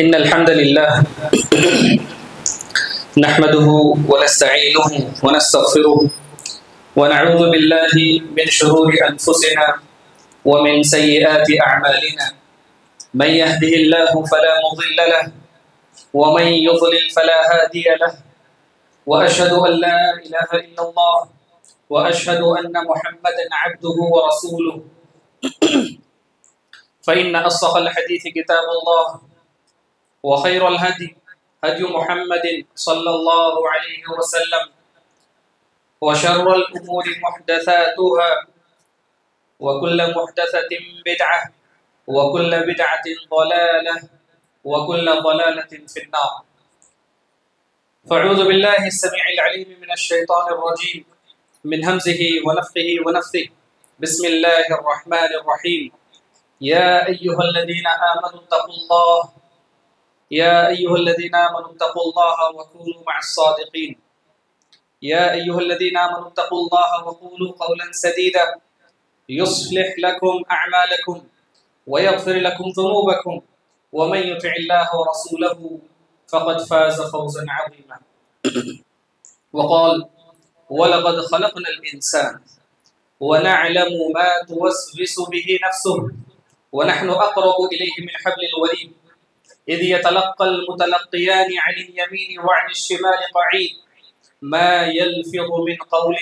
إن الحمد لله نحمده ونستعينه ونستغفره ونعوذ بالله من شرور أنفسنا ومن سيئات أعمالنا من يهده الله فلا مضل له ومن يضلل فلا هادي له وأشهد أن لا إله إلا الله وأشهد أن محمدا عبده ورسوله فإن أصدق الحديث كتاب الله وخير الهدي هدي محمد صلى الله عليه وسلم وشر الأمور محدثاتها وكل محدثة بدعة وكل بدعة ضلالة وكل ضلالة في النار. فأعوذ بالله السميع العليم من الشيطان الرجيم من همزه ونفخه ونفثه. بسم الله الرحمن الرحيم. يا أيها الذين آمنوا اتقوا الله يا أيها الذين آمنوا اتقوا الله وكونوا مع الصادقين. يا أيها الذين آمنوا اتقوا الله وقولوا قولا سديدا يصلح لكم أعمالكم ويغفر لكم ذنوبكم ومن يطع الله ورسوله فقد فاز فوزا عظيما. وقال ولقد خلقنا الإنسان ونعلم ما توسوس به نفسه ونحن أقرب إليه من حبل الوريد إذ يتلقى المتلقيان عن اليمين وعن الشمال قعيد ما يلفظ من قول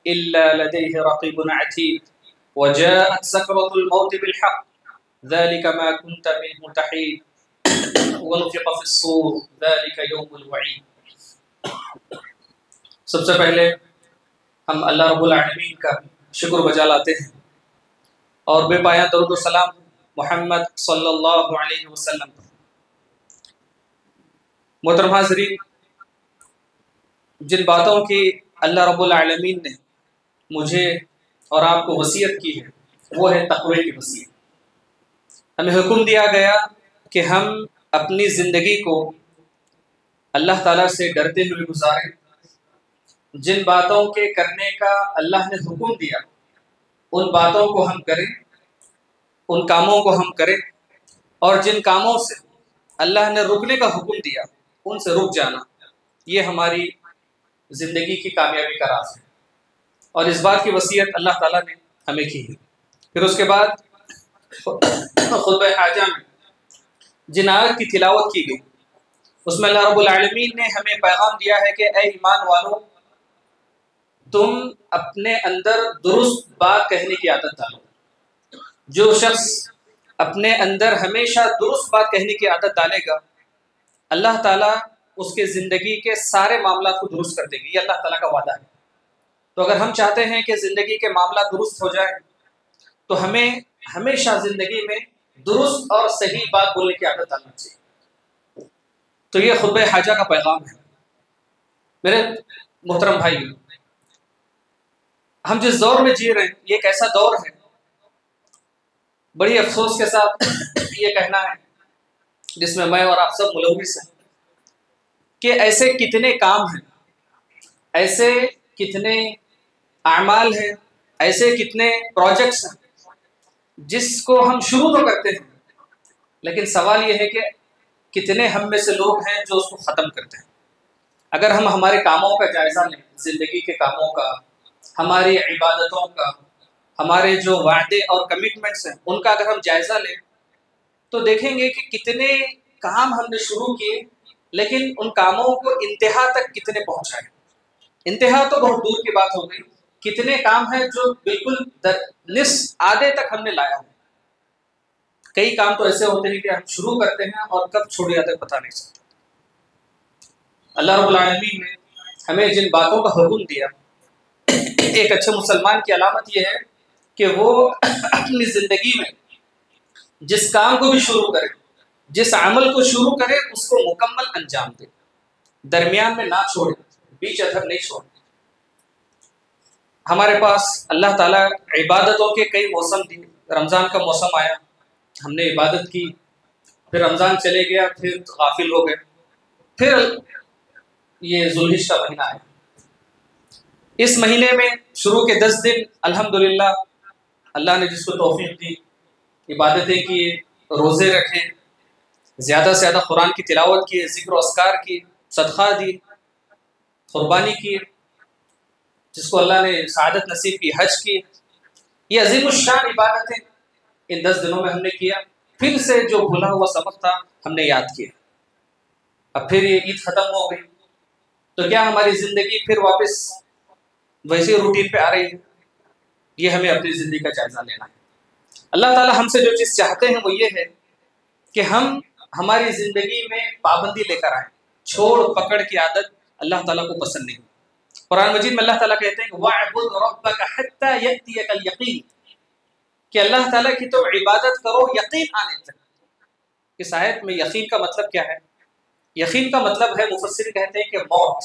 إلا لديه رقيب عتيد وجاءت سكرة الموت بالحق ذلك ما كنت منه تحيد ونفخ في الصور ذلك يوم الوعيد. سب سے پہلے ہم اللہ رب العالمین کا شکر بجا لاتے ہیں اور بے پایان درود و سلام محمد صلی اللہ علیہ وسلم پر. محترم حاضرین، جن باتوں کی اللہ رب العالمین نے مجھے اور آپ کو وصیت کی ہے وہ ہے تقوی کی وصیت. ہمیں حکم دیا گیا کہ ہم اپنی زندگی کو اللہ تعالیٰ سے ڈرتے ہوئے گزاریں. جن باتوں کے کرنے کا اللہ نے حکم دیا ان باتوں کو ہم کریں، ان کاموں کو ہم کریں، اور جن کاموں سے اللہ نے رکنے کا حکم دیا ان سے رک جانا. یہ ہماری زندگی کی کامیابی کا راز ہے اور اس بات کی وصیت اللہ تعالیٰ نے ہمیں کی ہے. پھر اس کے بعد خطبہ حاجہ میں جن آیت کی تلاوت کی گئی اس میں اللہ رب العالمین نے ہمیں پیغام دیا ہے کہ اے ایمان والو، تم اپنے اندر درست بات کہنے کی عادت ڈالو. جو شخص اپنے اندر ہمیشہ درست بات کہنے کی عادت ڈالے گا اللہ تعالیٰ اس کے زندگی کے سارے معاملات کو درست کر دیں گے. یہ اللہ تعالیٰ کا وعدہ ہے. تو اگر ہم چاہتے ہیں کہ زندگی کے معاملات درست ہو جائیں تو ہمیں ہمیشہ زندگی میں درست اور صحیح بات بولنے کی عادت ڈالنا چاہیے. تو یہ خطبہ حاجہ کا پیغام ہے. میرے محترم بھائی، ہم جس دور میں جی رہے ہیں یہ ایک ایسا دور ہے، بڑی افسوس کے ساتھ یہ کہنا ہے جس میں میں اور آپ سب ملوث ہیں کہ ایسے کتنے کام ہیں، ایسے کتنے اعمال ہیں، ایسے کتنے پروجیکٹس ہیں جس کو ہم شروع تو کرتے ہیں لیکن سوال یہ ہے کہ کتنے ہم میں سے لوگ ہیں جو اس کو ختم کرتے ہیں. اگر ہم ہمارے کاموں کا جائزہ لیں، زندگی کے کاموں کا، ہماری عبادتوں کا، ہمارے جو وعدے اور کمٹمنٹس ہیں ان کا اگر ہم جائزہ لیں تو دیکھیں گے کہ کتنے کام ہم نے شروع کیے لیکن ان کاموں کو انتہا تک کتنے پہنچائے. انتہا تو بہت دور کی بات ہو گئی، کتنے کام ہیں جو بالکل آدھے تک ہم نے لایا ہے. کئی کام تو ایسے ہوتے ہیں کہ ہم شروع کرتے ہیں اور کب چھوڑ جاتے ہیں پتہ نہیں چلتا. اللہ رب العالمین نے ہمیں جن باتوں کا حکم دیا، ایک اچھے مسلمان کی علامت یہ ہے کہ وہ اپنی زندگی میں جس کام کو بھی شروع کرے، جس عمل کو شروع کرے اس کو مکمل انجام دے، درمیان میں نہ چھوڑے، بیچ ادھر نہیں چھوڑے. ہمارے پاس اللہ تعالیٰ عبادتوں کے کئی موسم دیے. رمضان کا موسم آیا، ہم نے عبادت کی، پھر رمضان چلے گیا، پھر غافل ہو گئے، پھر یہ ذوالحجہ کا مہینہ آیا. اس مہینے میں شروع کے 10 دن الحمدللہ اللہ نے جس کو توفیق دی، عبادتیں کی، روزے رکھے، زیادہ سے زیادہ قرآن کی تلاوت کی، ذکر و اذکار کی، صدقہ دی، قربانی کی، جس کو اللہ نے سعادت نصیب کی، حج کی. یہ عظیم الشان عبادتیں ان 10 دنوں میں ہم نے کیا. پھر سے جو بھولا ہوا سبق تھا ہم نے یاد کیا. اب پھر یہ عید ختم ہو گئی تو کیا ہماری زندگی پھر واپس ویسے روٹین پہ آ رہی ہے؟ یہ ہمیں اپنی زندگی کا جائزہ لینا ہے. اللہ تعالیٰ ہم سے جو چیز چاہتے ہیں وہ یہ ہے کہ ہم ہماری زندگی میں پابندی لے کر آئیں. چھوڑ پکڑ کی عادت اللہ تعالیٰ کو پسند نہیں. قرآن مجید میں اللہ تعالیٰ کہتے ہیں وَاعْبُدْ رَبَّكَ حَتَّى يَأْتِيَكَ الْيَقِينُ کہ اللہ تعالیٰ کی تم عبادت کرو یقین آنے تک. اس آیت میں یقین کا مطلب کیا ہے؟ یقین کا مطلب ہے، مفسرین کہتے ہیں کہ موت،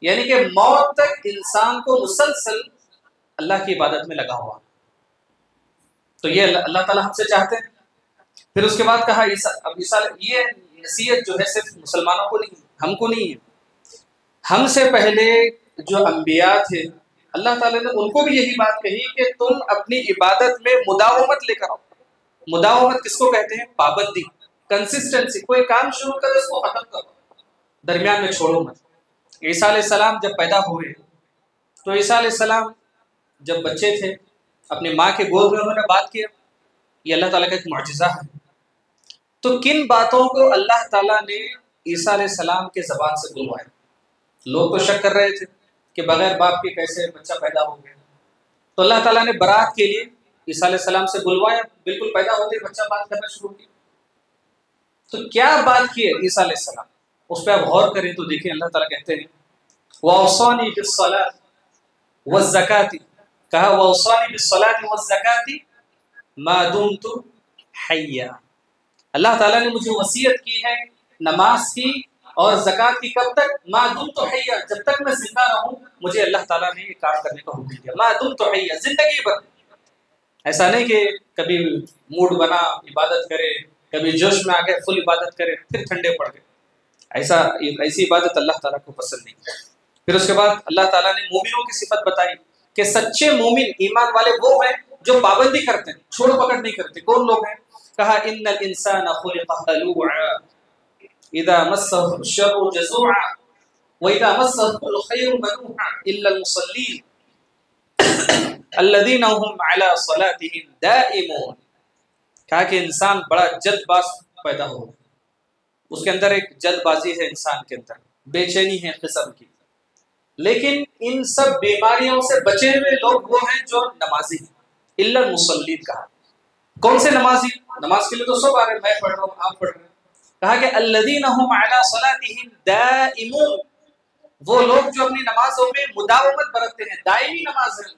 یعنی کہ موت تک انسان کو مسلسل اللہ کی عبادت میں لگا ہوا. تو یہ اللہ تعالیٰ ہم سے چاہتے ہیں. پھر اس کے بعد کہا یہ نصیحت جو ہے صرف مسلمانوں کو نہیں، ہم کو نہیں ہے. ہم سے پہلے جو انبیاء تھے اللہ تعالیٰ نے ان کو بھی یہی بات کہی کہ تم اپنی عبادت میں مداومت لے کر آؤ. مداومت کس کو کہتے ہیں؟ پابندی، کنسسٹنسی. کوئی کام شروع کرے اس کو ختم کرو، درمیان میں چھوڑو مت. عیسیٰ علیہ السلام جب پیدا ہوئے تو عیسیٰ علیہ السلام جب بچے تھے اپنی ماں کے گود میں انہوں نے بات کیا. یہ اللہ تعالیٰ کا ایک معجزہ ہے. تو کن باتوں کو اللہ تعالیٰ نے عیسیٰ علیہ السلام کے زبان سے بلوایا؟ لوگ تو شک کر رہے تھے کہ بغیر باپ کے کیسے بچہ پیدا ہو گیا. تو اللہ تعالیٰ نے برات کے لیے عیسیٰ علیہ السلام سے بلوایا. بالکل پیدا ہوتے بچہ بات کرنا شروع کیا. تو کیا بات کی ہے عیسیٰ علیہ السلام؟ اس پہ آپ غور کریں تو دیکھیں اللہ تعالیٰ کہتے ہیں وَأَوْصَانِي بِالصَّلَاةِ وَالزَّكَاةِ، کہا وَأَوْصَانِي بِالصَّلَاةِ وَالزَّكَاةِ مَا دُمْتُ حَيًّا. اللہ تعالیٰ نے مجھے وصیت کی ہے نماز کی اور زکوٰۃ کی. کب تک؟ ما دمت حیا، جب تک میں زندہ رہوں مجھے اللہ تعالیٰ نے یہ کام کرنے کا حکم دیا. ما دمت حیا، زندگی بھر. ایسا نہیں کہ کبھی موڈ بنا عبادت کرے، کبھی جوش میں آ گئے فل عبادت کرے پھر ٹھنڈے پڑ گئے. ایسی عبادت اللہ تعالیٰ کو پسند نہیں. پھر اس کے بعد اللہ تعالیٰ نے مومنوں کی صفت بتائی کہ سچے مومن ایمان والے وہ ہیں جو پابندی کرتے ہیں، چھوڑ پکڑ نہیں کرتے. کون لوگ ہیں؟ کہا ان الانسان خلق هلوعا اذا مسه الشر جزوعا واذا مسه الخير منوعا الا المصلين الذين هم على صلاتهم دائمون. کہا کہ انسان بڑا جلد باز پیدا ہو، اس کے اندر ایک جلد بازی ہے، انسان کے اندر بے چینی ہے قسم کی. لیکن ان سب بیماریوں سے بچے ہوئے لوگ وہ ہیں جو نمازی ہیں. الا المصلین کہا. کون سے نمازی؟ نماز کے لیے تو سب آ رہے ہیں، میں پڑھ رہا ہوں، آپ پڑھ رہے ہیں. کہا کہ الذین هم علی صلاتهم دائمون، وہ لوگ جو اپنی نمازوں میں مداومت برتتے ہیں، دائمی نماز ہے،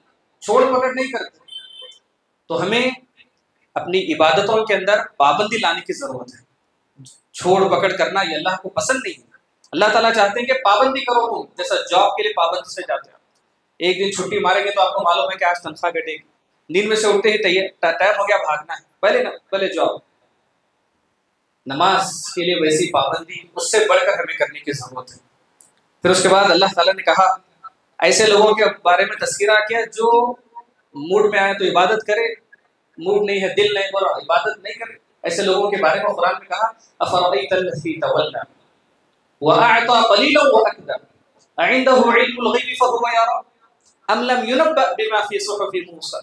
چھوڑ پکڑ نہیں کرتے. تو ہمیں اپنی عبادتوں کے اندر پابندی لانے کی ضرورت ہے. چھوڑ پکڑ کرنا یہ اللہ کو پسند نہیں ہے. اللہ تعالیٰ چاہتے ہیں کہ پابندی کرو. تم جیسا جاب کے لیے پابندی سے جاتے ہو، ایک دن چھٹی ماریں گے تو آپ کو معلوم ہے کہ آج تنخواہ کٹے گی. نیند میں سے اٹھتے ہی ٹائم ہو گیا بھاگنا ہے، پہلے جاب. نماز کے لیے ویسی پابندی اس سے بڑھ کر ہمیں کرنے کی ضرورت ہے. پھر اس کے بعد اللہ تعالیٰ نے کہا ایسے لوگوں کے بارے میں تذکرہ کیا جو موڈ میں آئے تو عبادت کرے، موڈ نہیں ہے، دل نہیں بول رہا، عبادت نہیں کرے. ایسے لوگوں کے بارے میں قرآن میں کہا افرأیت الذی تولى وأعطى قلیلا وأکدى أعنده علم الغیب فهو یرى ام لم ينبأ بما في صحف موسیٰ.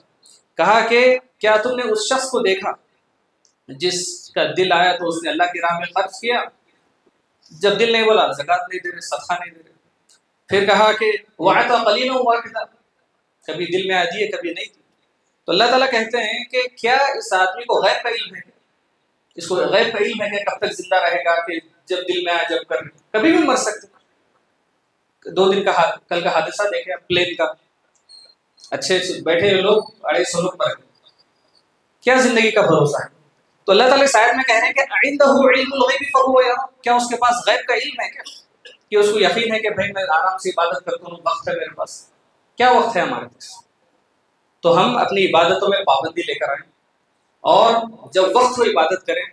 کہا کہ کیا تم نے اس شخص کو دیکھا جس کا دل آیا تو اس نے اللہ کی راہ میں خرچ کیا، جب دل نہیں بولا زکوٰۃ نہیں دے رہے، صدقہ نہیں دے رہے. پھر کہا کہ وأعطى قلیلا وأکدى، کبھی دل میں آ دیے کبھی نہیں دی. تو اللہ تعالیٰ کہتے ہیں کہ کیا اس آدمی کو غیب کا علم ہے؟ اس کو غیب کا علم ہے کہ کب تک زندہ رہے گا، کہ جب دل میں آئے جب کر، کبھی بھی مر سکتے. 2 دن کا کل کا حادثہ دیکھیں پلین کا، اچھے بیٹھے ہوئے لوگ 250 لوگ مر گئے. کیا زندگی کا بھروسہ ہے؟ تو اللہ تعالیٰ شاید میں کہہ رہے ہیں کہ عنده علم الغیب فهو یرى، کیا اس کے پاس غیب کا علم ہے کیا کہ اس کو یقین ہے کہ بھائی میں آرام سے عبادت کرتا ہوں، وقت ہے میرے پاس. کیا وقت ہے ہمارے پاس؟ تو ہم اپنی عبادتوں میں پابندی لے کر آئیں اور جب وقت ہو عبادت کریں.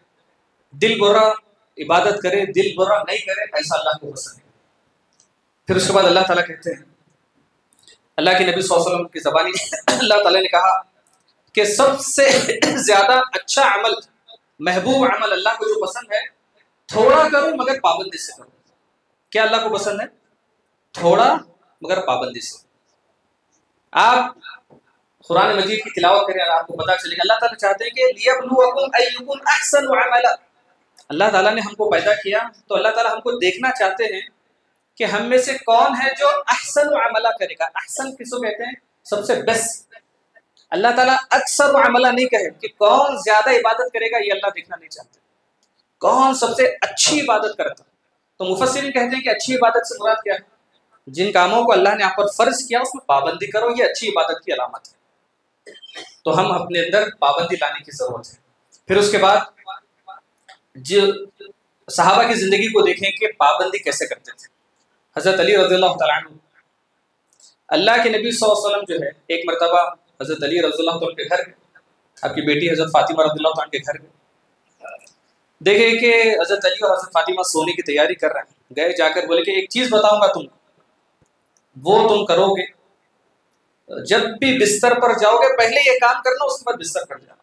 دل برا عبادت کرے، دل برا نہیں کرے، ایسا اللہ کو پسند ہے. پھر اس کے بعد اللہ تعالیٰ کہتے ہیں، اللہ کے نبی صلی اللہ علیہ وسلم کی زبانی اللہ تعالیٰ نے کہا کہ سب سے زیادہ اچھا عمل، محبوب عمل اللہ کو جو پسند ہے تھوڑا کرو مگر پابندی سے کرو. کیا اللہ کو پسند ہے؟ تھوڑا مگر پابندی سے. آپ قرآن مجید کی تلاوت کریں اور آپ کو پتہ چلے گا اللہ تعالیٰ چاہتے ہیں کہ لیبلوکم ایکم احسن عملا. اللہ تعالیٰ نے ہم کو پیدا کیا تو اللہ تعالیٰ ہم کو دیکھنا چاہتے ہیں کہ ہم میں سے کون ہے جو احسن عملا کرے گا. احسن کس کو کہتے ہیں؟ سب سے بیسٹ. اللہ تعالیٰ اکثر عملا نہیں کہے کہ کون زیادہ عبادت کرے گا، یہ اللہ دیکھنا نہیں چاہتے. کون سب سے اچھی عبادت کرتا. تو مفسرین کہتے ہیں کہ اچھی عبادت سے مراد کیا ہے؟ جن کاموں کو اللہ نے آپ پر فرض کیا اس میں پابندی کرو، یہ اچھی عبادت کی علامت ہے. تو ہم اپنے اندر پابندی لانے کی ضرورت ہے. پھر اس کے بعد جو صحابہ کی زندگی کو دیکھیں کہ پابندی کیسے کرتے تھے. حضرت علی رضی اللہ تعالیٰ عنہ، اللہ کے نبی صلی اللہ علیہ وسلم جو ہے ایک مرتبہ حضرت علی رضی اللہ تعالیٰ کے گھر گئے، آپ کی بیٹی حضرت فاطمہ رضی اللہ تعالیٰ کے گھر گئے. دیکھے کہ حضرت علی اور حضرت فاطمہ سونے کی تیاری کر رہے ہیں. گئے جا کر بولے کہ ایک چیز بتاؤں گا تم کو، وہ تم کرو گے. جب بھی بستر پر جاؤ گے پہلے یہ کام کرنا، اس کے بعد بستر پر جانا.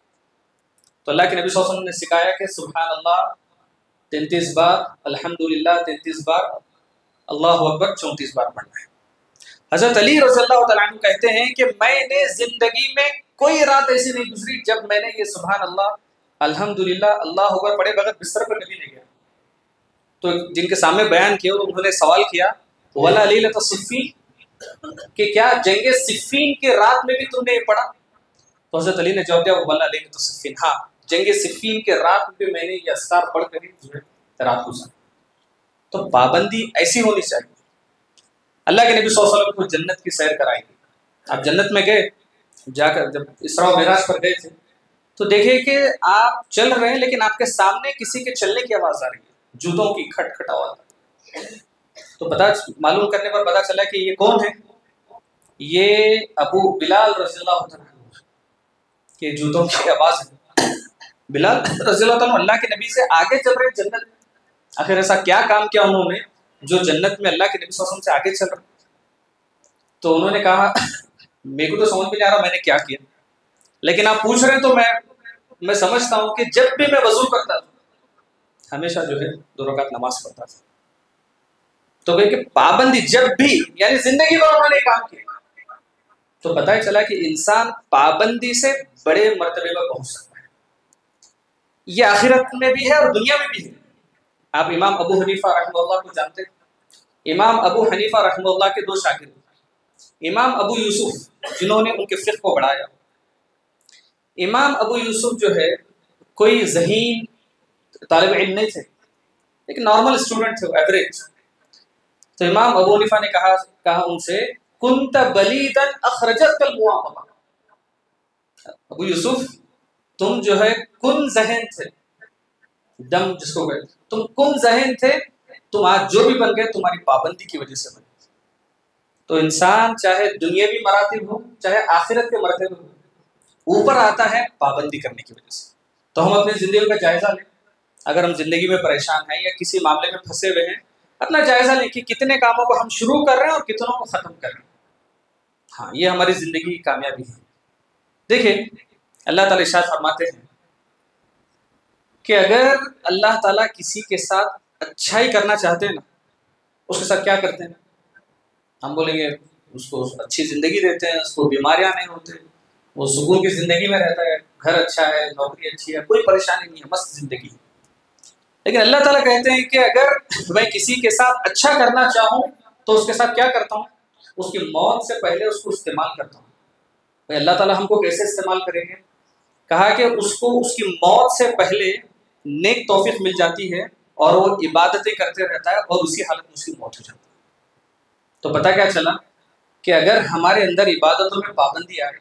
تو اللہ کے نبی صلی اللہ علیہ وسلم نے سکھایا کہ سبحان اللہ 33 بار، الحمدللہ 33 بار، اللہ اکبر 34 بار پڑھنا ہے. حضرت علی رضی اللہ تعالیٰ عنہ کہتے ہیں کہ میں نے زندگی میں کوئی رات ایسی نہیں گزری جب میں نے یہ سبحان اللہ الحمدللہ اللہ اکبر پڑھے بغیر بستر پر کبھی نہیں گیا. تو جن کے سامنے بیان کیا انہوں نے سوال کیا وَلَا لَيْلَةَ الصِّفِّينَ کہ کیا جنگ صفین کے رات میں بھی تم نے یہ پڑھا؟ تو حضرت علی نے جواب دیا وَلَا لَيْلَةَ الصِّفِّينَ، ہاں جنگ صفین کے رات میں بھی میں نے یہ اذکار پڑھ کر ہی رات گزاری. تو پابندی ایسی ہونی چاہیے. اللہ کے نبی صلی اللہ علیہ وسلم کو جنت کی سیر کرائیں گے. آپ جنت میں گئے، جا کر جب اسراء و معراج پر گئے تھے تو دیکھیں کہ آپ چل رہے ہیں لیکن آپ کے سامنے کسی کے چلنے کی آواز آ رہی ہے، جوتوں کی کھٹ کھٹ آواز. تو پتہ معلوم کرنے پر پتہ چلا کہ یہ کون ہے؟ یہ ابو بلال رضی اللہ عنہ کے جوتوں کی آواز ہے. بلال رضی اللہ عنہ اللہ کے نبی سے آگے چل رہے جنت. آخر ایسا کیا کام کیا انہوں نے جو جنت میں اللہ کے نبی صلی اللہ علیہ وسلم سے آگے چل رہے؟ تو انہوں نے کہا میرے کو تو سمجھ میں نہیں آ رہا میں نے کیا کیا، لیکن آپ پوچھ رہے ہیں تو میں سمجھتا ہوں کہ جب بھی میں وضو کرتا تھا ہمیشہ جو ہے 2 رکعت نماز پڑھتا تھا. تو کہ پابندی جب بھی، یعنی زندگی میں انہوں نے کام کیا. تو پتہ چلا کہ انسان پابندی سے بڑے مرتبے پر پہنچ سکتا ہے. یہ آخرت میں بھی ہے اور دنیا میں بھی ہے. آپ امام ابو حنیفہ رحمہ اللہ کو جانتے ہیں؟ امام ابو حنیفہ رحمہ اللہ کے 2 شاگرد، امام ابو یوسف جنہوں نے ان کے فقہ کو بڑھایا. امام ابو یوسف جو ہے کوئی ذہین طالب علم نہیں تھے، ایک نارمل اسٹوڈنٹ تھے، ایوریج. تو امام ابو حنیفہ نے کہا ان سے کنت بلیدا اخرجت المواقع. ابو یوسف تم جو ہے کن ذہن تھے، دم جس کو کہتے تم کن ذہن تھے، تم آج جو بھی بن گئے تمہاری پابندی کی وجہ سے بن گئے. تو انسان چاہے دنیاوی مراتب ہو چاہے آخرت کے مرتبے ہو، اوپر آتا ہے پابندی کرنے کی وجہ سے. تو ہم اپنی زندگی کا جائزہ لیں. اگر ہم زندگی میں پریشان ہیں یا کسی معاملے میں پھنسے ہوئے ہیں، اپنا جائزہ لیں کہ کتنے کاموں کو ہم شروع کر رہے ہیں اور کتنوں کو ختم کر رہے ہیں. ہاں یہ ہماری زندگی کی کامیابی ہے. دیکھیں اللہ تعالیٰ ارشاد فرماتے ہیں کہ اگر اللہ تعالیٰ کسی کے ساتھ اچھائی کرنا چاہتے ہیں نا، اس کے ساتھ کیا کرتے ہیں؟ ہم بولیں گے اس کو اچھی زندگی دیتے ہیں، اس کو بیماریاں نہیں ہوتے، وہ سکون کی زندگی میں رہتا ہے، گھر اچھا ہے، نوکری اچھی ہے، کوئی پریشانی نہیں ہے، مست زندگی. لیکن اللہ تعالیٰ کہتے ہیں کہ اگر میں کسی کے ساتھ اچھا کرنا چاہوں تو اس کے ساتھ کیا کرتا ہوں؟ اس کی موت سے پہلے اس کو استعمال کرتا ہوں. بھائی اللہ تعالیٰ ہم کو کیسے استعمال کریں گے؟ کہا کہ اس کو اس کی موت سے پہلے نیک توفیق مل جاتی ہے اور وہ عبادتیں کرتے رہتا ہے اور اسی حالت میں اس کی موت ہو جاتی ہے. تو پتہ کیا چلا کہ اگر ہمارے اندر عبادتوں میں پابندی آئے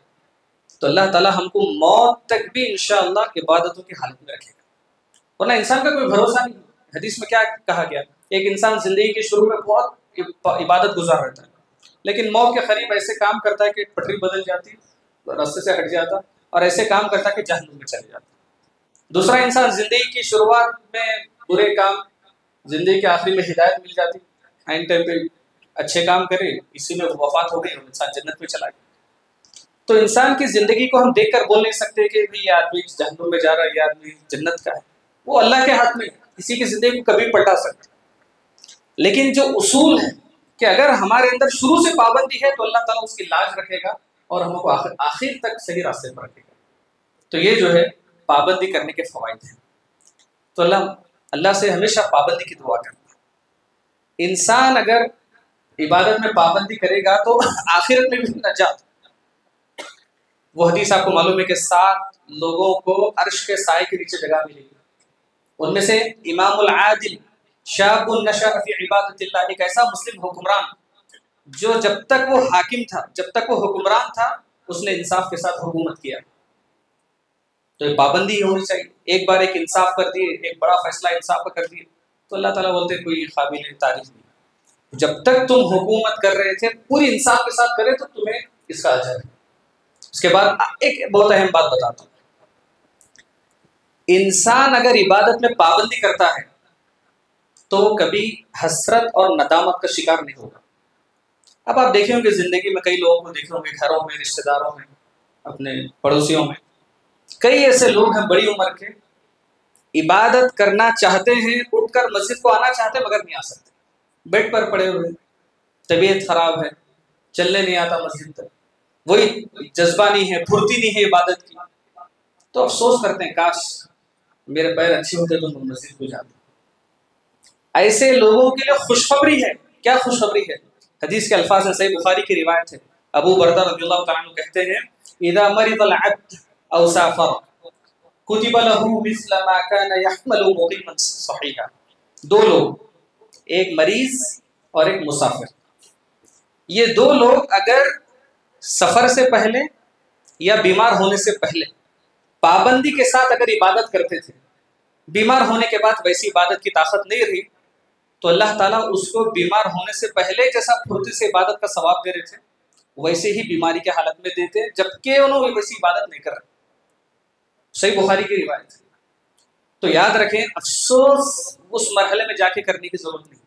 تو اللہ تعالیٰ ہم کو موت تک بھی انشاءاللہ عبادتوں کی حالت میں رکھے گا. ورنہ انسان کا کوئی بھروسہ نہیں. حدیث میں کیا کہا گیا؟ ایک انسان زندگی کے شروع میں بہت عبادت گزار رہتا ہے لیکن موت کے قریب ایسے کام کرتا ہے کہ پٹری بدل جاتی، راستے سے ہٹ جاتا، اور ایسے کام کرتا ہے کہ جہنم میں چلے جاتا. دوسرا انسان زندگی کی شروعات میں برے کام، زندگی کے آخری میں ہدایت مل جاتی، عین ٹائم پہ اچھے کام کرے، اسی میں وفات ہو گئی اور انسان جنت میں چلا گیا. تو انسان کی زندگی کو ہم دیکھ کر بول نہیں سکتے کہ یہ آدمی جہنم میں جا رہا ہے، یہ آدمی جنت کا ہے. وہ اللہ کے ہاتھ میں ہے. کسی کی زندگی کو کبھی پلٹا سکتا ہے، لیکن جو اصول ہے کہ اگر ہمارے اندر شروع سے پابندی ہے تو اللہ تعالیٰ اس کی لاج رکھے گا اور ہم کو آخر تک صحیح راستے پر رکھے گا۔ تو یہ جو ہے پابندی کرنے کے فوائد ہیں۔ تو اللہ سے ہمیشہ پابندی کی دعا کرنا۔ انسان اگر عبادت میں پابندی کرے گا تو آخرت میں بھی نجات۔ وہ حدیث آپ کو معلوم ہے کہ 7 لوگوں کو عرش کے سائے کے نیچے جگہ ملے گی، ان میں سے امام العادل شاب نشأ فی عبادت اللہ، ایک ایسا مسلم حکمران جو جب تک وہ حاکم تھا، جب تک وہ حکمران تھا، اس نے انصاف کے ساتھ حکومت کیا۔ تو یہ پابندی ہونی چاہیے۔ ایک بار ایک انصاف کر دیے، ایک بڑا فیصلہ انصاف کا کر دیے تو اللہ تعالیٰ بولتے کوئی قابل تعریف نہیں۔ جب تک تم حکومت کر رہے تھے پوری انصاف کے ساتھ کرے تو تمہیں اس کا اجر ہے۔ اس کے بعد ایک بہت اہم بات بتاتا ہوں، انسان اگر عبادت میں پابندی کرتا ہے تو کبھی حسرت اور ندامت کا شکار نہیں ہوگا۔ اب آپ دیکھیں گے زندگی میں کئی لوگوں کو دیکھیں گے، گھروں میں، رشتہ داروں میں، اپنے پڑوسیوں میں، کئی ایسے لوگ ہیں بڑی عمر کے، عبادت کرنا چاہتے ہیں، اٹھ کر مسجد کو آنا چاہتے ہیں مگر نہیں آ سکتے، بیڈ پر پڑے ہوئے، طبیعت خراب ہے، چلنے نہیں آتا مسجد تک، وہی جذبہ نہیں ہے، پھرتی نہیں ہے عبادت کی، تو افسوس کرتے ہیں کاش میرے پیر اچھے ہوتے تو میں مسجد کو جاتا۔ ایسے لوگوں کے لیے خوشخبری ہے۔ کیا خوشخبری ہے؟ حدیث کے الفاظ ہیں، صحیح بخاری کی روایت ہے، ابو بردہ رضی اللہ تعالیٰ عنہ کہتے ہیں اذا مرض العبد او سافر كتب له مثل ما كان يحمل مقيما صحيحا۔ 2 لوگ، ایک مریض اور ایک مسافر، یہ 2 لوگ اگر سفر سے پہلے یا بیمار ہونے سے پہلے پابندی کے ساتھ اگر عبادت کرتے تھے، بیمار ہونے کے بعد ویسی عبادت کی طاقت نہیں رہی تو اللہ تعالیٰ اس کو بیمار ہونے سے پہلے جیسا پھرتی سے عبادت کا ثواب دے رہے تھے ویسے ہی بیماری کے حالت میں دیتے، جبکہ انہوں نے ویسی عبادت نہیں کر رہے۔ صحیح بخاری کی روایت ہے۔ تو یاد رکھیں، افسوس اس مرحلے میں جا کے کرنے کی ضرورت نہیں،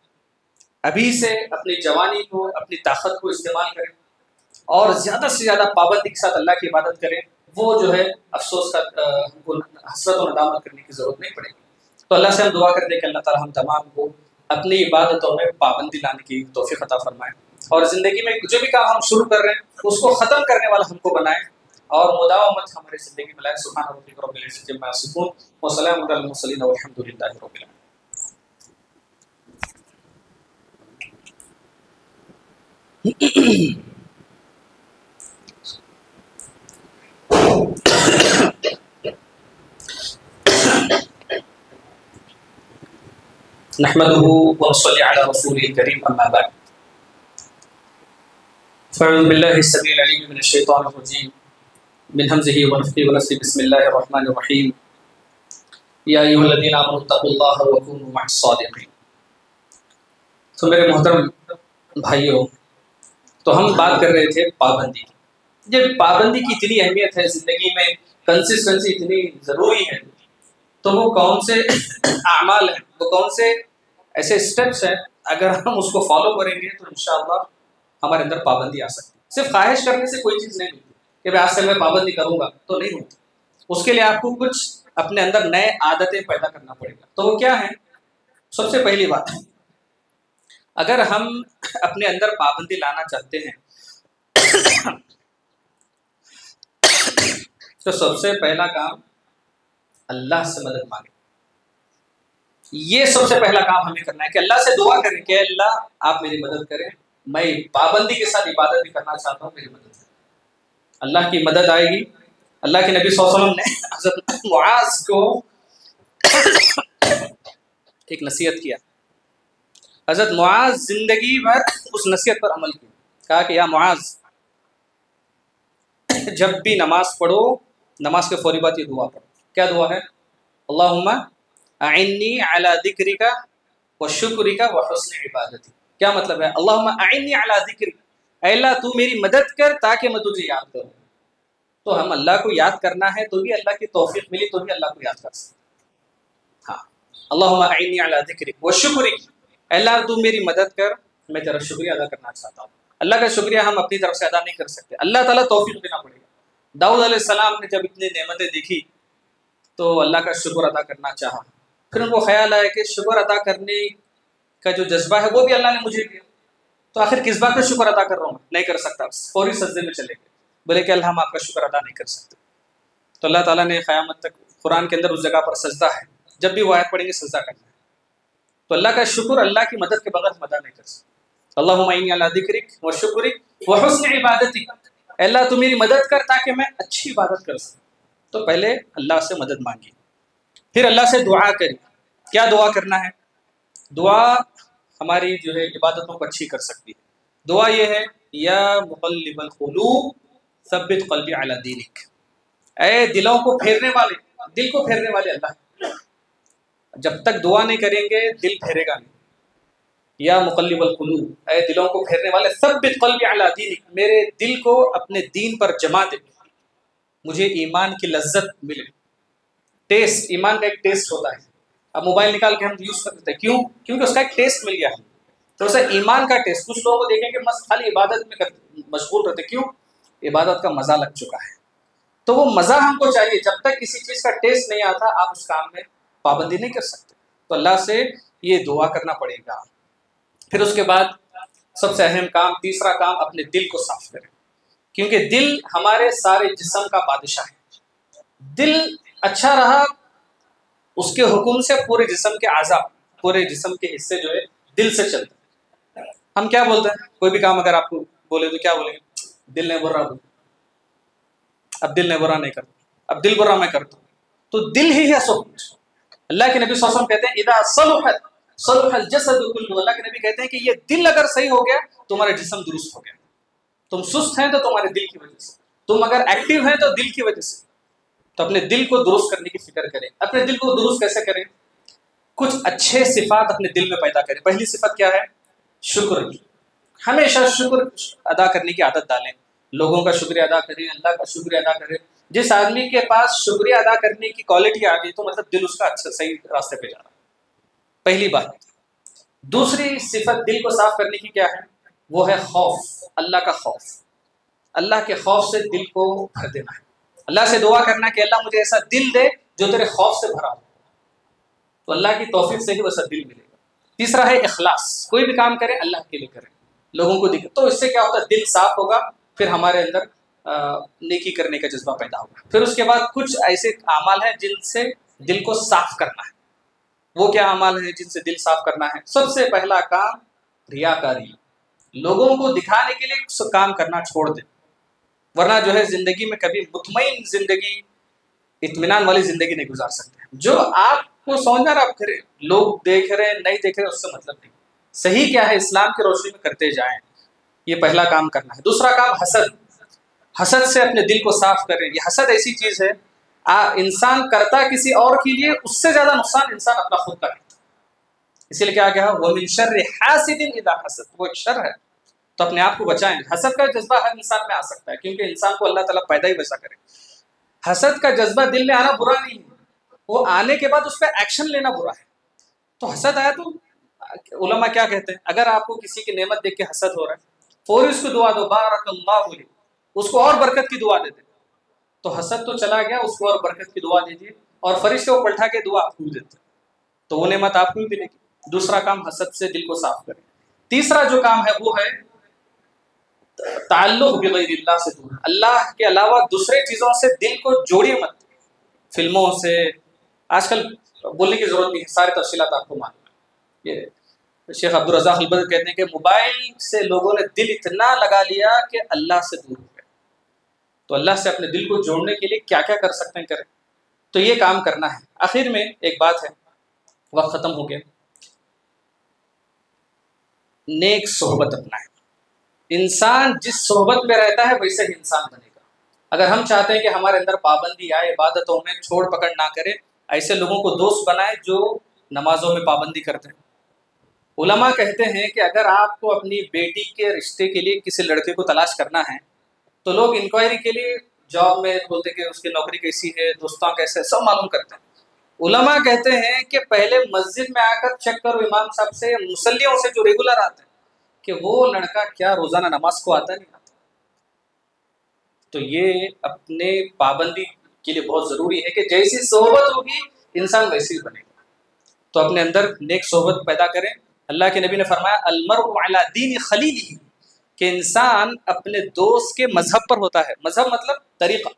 ابھی سے اپنی جوانی کو، اپنی طاقت کو استعمال کریں اور زیادہ سے زیادہ پابندی کے ساتھ اللہ کی عبادت کریں، وہ جو ہے افسوس کا ہم کو حسرت و ندامت کرنے کی ضرورت نہیں پڑے گی۔ تو اللہ سے ہم دعا کرتے ہیں کہ اللہ تعالیٰ ہم تمام کو اپنی عبادتوں میں پابندی لانے کی توفیق عطا فرمائے، اور زندگی میں جو بھی کام ہم شروع کر رہے ہیں اس کو ختم کرنے والا ہم کو بنائے اور مداومت ہمارے زندگی میں لائے۔ سبحان ربک رب العزۃ عما یصفون وسلام علی المرسلین والحمد للہ رب العالمین۔ نحمده ونصلي على رسوله الكريم اما بعد فاعوذ بالله السميع العليم من الشيطان الرجيم من همزه ونفخه ونفثه بسم الله الرحمن الرحيم يا ايها الذين امنوا اتقوا الله وكونوا مع الصادقين۔ تو میرے محترم بھائیوں، تو ہم بات کر رہے تھے پابندی کی۔ جب پابندی کی اتنی اہمیت ہے زندگی میں، کنسسٹنسی اتنی ضروری ہے، تو وہ کون سے اعمال ہیں، وہ کون سے ایسے اسٹیپس ہیں، اگر ہم اس کو فالو کریں گے تو انشاءاللہ ہمارے اندر پابندی آ سکتی ہے۔ صرف خواہش کرنے سے کوئی چیز نہیں ملتی کہ میں آج سے میں پابندی کروں گا، تو نہیں ہوتی۔ اس کے لیے آپ کو کچھ اپنے اندر نئے عادتیں پیدا کرنا پڑے گا۔ تو وہ کیا ہیں؟ سب سے پہلی بات، اگر ہم اپنے اندر پابندی لانا چاہتے ہیں تو سب سے پہلا کام اللہ سے مدد مانگیں۔ یہ سب سے پہلا کام ہمیں کرنا ہے کہ اللہ سے دعا کریں کہ اللہ آپ میری مدد کریں، میں پابندی کے ساتھ عبادت بھی کرنا چاہتا ہوں، میری مدد کریں۔ اللہ کی مدد آئے گی۔ اللہ کے نبی صلی اللہ علیہ وسلم نے حضرت معاذ کو ایک نصیحت کیا۔ حضرت معاذ زندگی بھر اس نصیحت پر عمل کیا، کہا کہ یا معاذ، جب بھی نماز پڑھو، نماز کے فوری بعد یہ دعا پڑھو۔ کیا دعا ہے؟ اللہم اعنی علی ذکرک و شکرک و حسن عبادتی۔ کیا مطلب ہے؟ اللہم اعنی علی ذکرک، اے اللہ تو میری مدد کر تاکہ میں تجھے یاد کروں۔ تو ہم اللہ کو یاد کرنا ہے تو بھی اللہ کی توفیق ملی تو بھی اللہ کو یاد کر سکتے۔ ہاں، اللہم اعنی علی ذکرک و شکرک، اے اللہ تو میری مدد کر، میں تیرا شکریہ ادا کرنا چاہتا ہوں۔ اللہ کا شکریہ ہم اپنی طرف سے ادا نہیں کر سکتے، اللہ تعالیٰ توفیق دینا پڑے گا۔ داؤد علیہ السلام نے جب اتنی نعمتیں دیکھی تو اللہ کا شکر ادا کرنا چاہا، پھر ان کو خیال آیا کہ شکر ادا کرنے کا جو جذبہ ہے وہ بھی اللہ نے مجھے دیا، تو آخر کس بات پہ شکر ادا کر رہا ہوں؟ نہیں کر سکتا، فوری سجدے میں چلے گئے، بولے کہ اللہ ہم آپ کا شکر ادا نہیں کر سکتے۔ تو اللہ تعالیٰ نے قیامت تک قرآن کے اندر اس جگہ پر سجدہ ہے، جب بھی وہ آیت پڑھیں گے سجدہ کرنا ہے۔ تو اللہ کا شکر، اللہ کی مدد کے بغیر ہم ادا نہیں کر سکتے۔ اللہم اعنی علی ذکرک و شکرک و حسن عبادتک، اللہ تو میری مدد کر تاکہ میں اچھی عبادت کر سکوں۔ تو پہلے اللہ سے مدد مانگی، پھر اللہ سے دعا کری۔ کیا دعا کرنا ہے؟ دعا ہماری جو ہے عبادتوں کو اچھی کر سکتی ہے۔ دعا یہ ہے یا مقلب القلوب ثبت قلبی علی دینک، اے دلوں کو پھیرنے والے، دل کو پھیرنے والے اللہ، جب تک دعا نہیں کریں گے دل پھیرے گا نہیں۔ یا مقلب القلوب، اے دلوں کو پھیرنے والے، ثبت قلبی علی دینک، میرے دل کو اپنے دین پر جما دے، مجھے ایمان کی لذت ملے۔ ٹیسٹ، ایمان کا ایک ٹیسٹ ہوتا ہے، اب موبائل نکال کے ہم یوز کر دیتے ہیں، کیوں؟ کیونکہ اس کا ایک ٹیسٹ مل گیا ہے۔ تو اسے ایمان کا ٹیسٹ، کچھ لوگوں کو دیکھیں کہ بس خالی عبادت میں مشغول رہتے، کیوں؟ عبادت کا مزہ لگ چکا ہے۔ تو وہ مزہ ہم کو چاہیے، جب تک کسی چیز کا ٹیسٹ نہیں آتا آپ اس کام میں پابندی نہیں کر سکتے۔ تو اللہ سے یہ دعا کرنا پڑے گا۔ پھر اس کے بعد سب سے اہم کام، تیسرا کام، اپنے دل کو صاف کریں، کیونکہ دل ہمارے سارے جسم کا بادشاہ ہے۔ دل اچھا رہا، اس کے حکم سے پورے جسم کے اعضاء، پورے جسم کے حصے جو ہے دل سے چلتے ہیں۔ ہم کیا بولتے ہیں؟ کوئی بھی کام اگر آپ کو بولے تو کیا بولیں گے؟ دل نے برا بول، اب دل نے برا نہیں کرتا، اب دل برا میں کرتا ہوں۔ تو دل ہی ہے سب کچھ۔ اللہ کے نبی صلی اللہ علیہ وسلم کہتے ہیں اذا صلحت صلح الجسد كله، اللہ کے نبی کہتے ہیں کہ یہ دل اگر صحیح ہو گیا تمہارا جسم درست ہو گیا۔ تم سست ہیں تو تمہارے دل کی وجہ سے، تم اگر ایکٹیو ہیں تو دل کی وجہ سے۔ تو اپنے دل کو درست کرنے کی فکر کریں۔ اپنے دل کو درست کیسے کریں؟ کچھ اچھے صفات اپنے دل میں پیدا کریں۔ پہلی صفت کیا ہے؟ شکر۔ ہمیشہ شکر ادا کرنے کی عادت ڈالیں، لوگوں کا شکریہ ادا کریں، اللہ کا شکریہ ادا کریں۔ جس آدمی کے پاس شکریہ ادا کرنے کی کوالٹی آ گئی تو مطلب دل اس کا اچھا صحیح راستے پہ جا رہا ہے، پہلی بات۔ دوسری صفت دل کو صاف کرنے کی کیا ہے؟ وہ ہے خوف، اللہ کا خوف۔ اللہ کے خوف سے دل کو بھر دینا ہے، اللہ سے دعا کرنا کہ اللہ مجھے ایسا دل دے جو تیرے خوف سے بھرا ہو، تو اللہ کی توفیق سے ہی ویسا دل ملے گا۔ تیسرا ہے اخلاص، کوئی بھی کام کریں اللہ کے لیے کریں، لوگوں کو دکھے، تو اس سے کیا ہوتا ہے؟ دل صاف ہوگا، پھر ہمارے اندر نیکی کرنے کا جذبہ پیدا ہوگا۔ پھر اس کے بعد کچھ ایسے اعمال ہیں جن سے دل کو صاف کرنا ہے۔ وہ کیا اعمال ہیں جن سے دل صاف کرنا ہے؟ سب سے پہلا کام ریاکاری، لوگوں کو دکھانے کے لیے کام کرنا چھوڑ دیں، ورنہ جو ہے زندگی میں کبھی مطمئن زندگی، اطمینان والی زندگی نہیں گزار سکتے۔ جو آپ کو سمجھنا آپ کریں، لوگ دیکھ رہے ہیں نہیں دیکھ رہے اس سے مطلب نہیں، صحیح کیا ہے اسلام کی روشنی میں کرتے جائیں، یہ پہلا کام کرنا ہے۔ دوسرا کام حسد، حسد سے اپنے دل کو صاف کریں۔ یہ حسد ایسی چیز ہے انسان کرتا کسی اور کے لیے، اس سے زیادہ نقصان انسان اپنا خود کا کرتا ہے۔ اسی لیے کیا کہا؟ وَمِن شَرِّ حَاسِدٍ إِذَا حَسَدَ، وہ ایک شر ہے، تو اپنے آپ کو بچائیں۔ حسد کا جذبہ ہر انسان میں آ سکتا ہے، کیونکہ انسان کو اللہ تعالیٰ پیدا ہی ویسا کرے۔ حسد کا جذبہ دل میں آنا برا نہیں ہے، وہ آنے کے بعد اس پہ ایکشن لینا برا ہے۔ تو حسد آیا تو علماء کیا کہتے ہیں؟ اگر آپ کو کسی کی نعمت دیکھ کے حسد ہو رہا ہے، فوری اس کو دعا دو، بارک اللہ لک، اس کو اور برکت کی دعا دے دیں۔ تو حسد تو چلا گیا، اس کو اور برکت کی دعا دیجیے، اور فرشتے کو پلٹا کے دعا آپ کو دیتے، تو وہ نعمت آپ کو ہی ملے گی۔ دوسرا کام حسد سے دل کو صاف کریں۔ تیسرا جو کام ہے وہ ہے تعلق بغیر اللہ سے دور، اللہ کے علاوہ دوسرے چیزوں سے دل کو جوڑیے مت، فلموں سے، آج کل بولنے کی ضرورت نہیں ہے، ساری تفصیلات آپ کو معلوم ہے۔ یہ شیخ عبدالرزاق البدر کہتے ہیں کہ موبائل سے لوگوں نے دل اتنا لگا لیا کہ اللہ سے دور ہو گئے۔ تو اللہ سے اپنے دل کو جوڑنے کے لیے کیا کیا کر سکتے ہیں کریں، تو یہ کام کرنا ہے۔ آخر میں ایک بات ہے، وقت ختم ہو گیا، نیک صحبت اپنائیں۔ انسان جس صحبت میں رہتا ہے ویسے ہی انسان بنے گا۔ اگر ہم چاہتے ہیں کہ ہمارے اندر پابندی آئے، عبادتوں میں چھوڑ پکڑ نہ کرے، ایسے لوگوں کو دوست بنائے جو نمازوں میں پابندی کرتے ہیں۔ علماء کہتے ہیں کہ اگر آپ کو اپنی بیٹی کے رشتے کے لیے کسی لڑکے کو تلاش کرنا ہے تو لوگ انکوائری کے لیے جاب میں بولتے کہ اس کی نوکری کیسی ہے، دوستاں کیسے، سب معلوم کرتے ہیں۔ علماء کہتے ہیں کہ پہلے مسجد میں آ کر چیک کرو امام صاحب سے، مصلیوں سے جو ریگولر آتے ہیں، کہ وہ لڑکا کیا روزانہ نماز کو آتا نہیں آتا۔ تو یہ اپنے پابندی کے لیے بہت ضروری ہے کہ جیسی صحبت ہوگی انسان ویسی ہی بنے گا۔ تو اپنے اندر نیک صحبت پیدا کریں۔ اللہ کے نبی نے فرمایا المرء علی دین خلیلہ، کہ انسان اپنے دوست کے مذہب پر ہوتا ہے۔ مذہب مطلب طریقہ،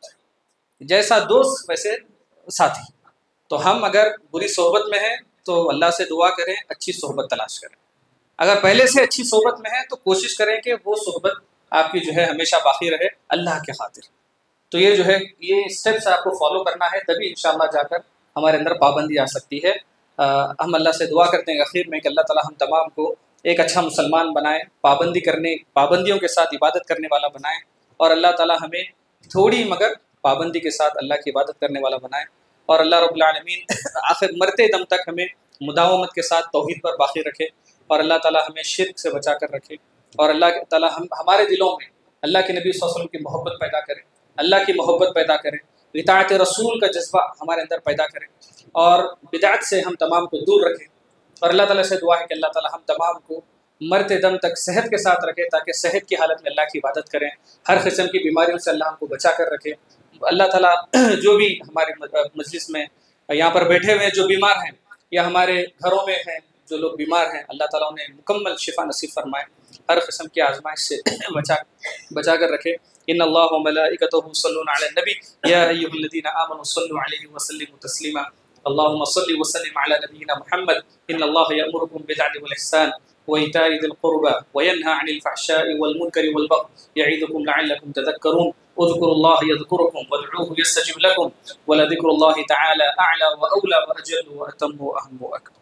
جیسا دوست ویسے ساتھی۔ تو ہم اگر بری صحبت میں ہیں تو اللہ سے دعا کریں، اچھی صحبت تلاش کریں۔ اگر پہلے سے اچھی صحبت میں ہیں تو کوشش کریں کہ وہ صحبت آپ کی جو ہے ہمیشہ باقی رہے اللہ کے خاطر۔ تو یہ جو ہے یہ اسٹیپس آپ کو فالو کرنا ہے، تبھی انشاءاللہ جا کر ہمارے اندر پابندی آ سکتی ہے۔ ہم اللہ سے دعا کرتے ہیں اخیر میں کہ اللہ تعالی ہم تمام کو ایک اچھا مسلمان بنائے، پابندیوں کے ساتھ عبادت کرنے والا بنائے، اور اللہ تعالی ہمیں تھوڑی مگر پابندی کے ساتھ اللہ کی عبادت کرنے والا بنائے، اور اللہ رب العالمین آخر مرتے دم تک ہمیں مداومت کے ساتھ توحید پر باقی رکھے، اور اللہ تعالی ہمیں شرک سے بچا کر رکھے، اور اللہ تعالی ہمارے دلوں میں اللہ کے نبی صلی اللہ علیہ وسلم کی محبت پیدا کرے، اللہ کی محبت پیدا کرے، اطاعت رسول کا جذبہ ہمارے اندر پیدا کرے، اور بدعت سے ہم تمام کو دور رکھیں۔ اور اللہ تعالیٰ سے دعا ہے کہ اللہ تعالیٰ ہم تمام کو مرتے دم تک صحت کے ساتھ رکھے، تاکہ صحت کی حالت میں اللہ کی عبادت کریں، ہر قسم کی بیماریوں سے اللہ ہم کو بچا کر رکھے۔ اللہ تعالیٰ جو بھی ہمارے مجلس میں یہاں پر بیٹھے ہوئے جو بیمار ہیں یا ہمارے گھروں میں ہیں جو لوگ بیمار ہیں، اللہ تعالیٰ انہیں مکمل شفا نصیب فرمائے، ہر قسم کی آزمائش سے بچا کر رکھے۔ ان اللہ وملائکتہ یصلون علی النبی یا ایھا الذین آمنوا صلوا علیہ وسلموا تسلیما۔ اللهم صل وسلم على نبينا محمد ان الله يأمركم بالعدل والإحسان وإيتاء ذي القربى وينهى عن الفحشاء والمنكر والبغي يعظكم لعلكم تذكرون اذكروا الله يذكركم وادعوه يستجب لكم ولذكر الله تعالى أعلى وأولى وأجل وأتم وأهم وأكبر۔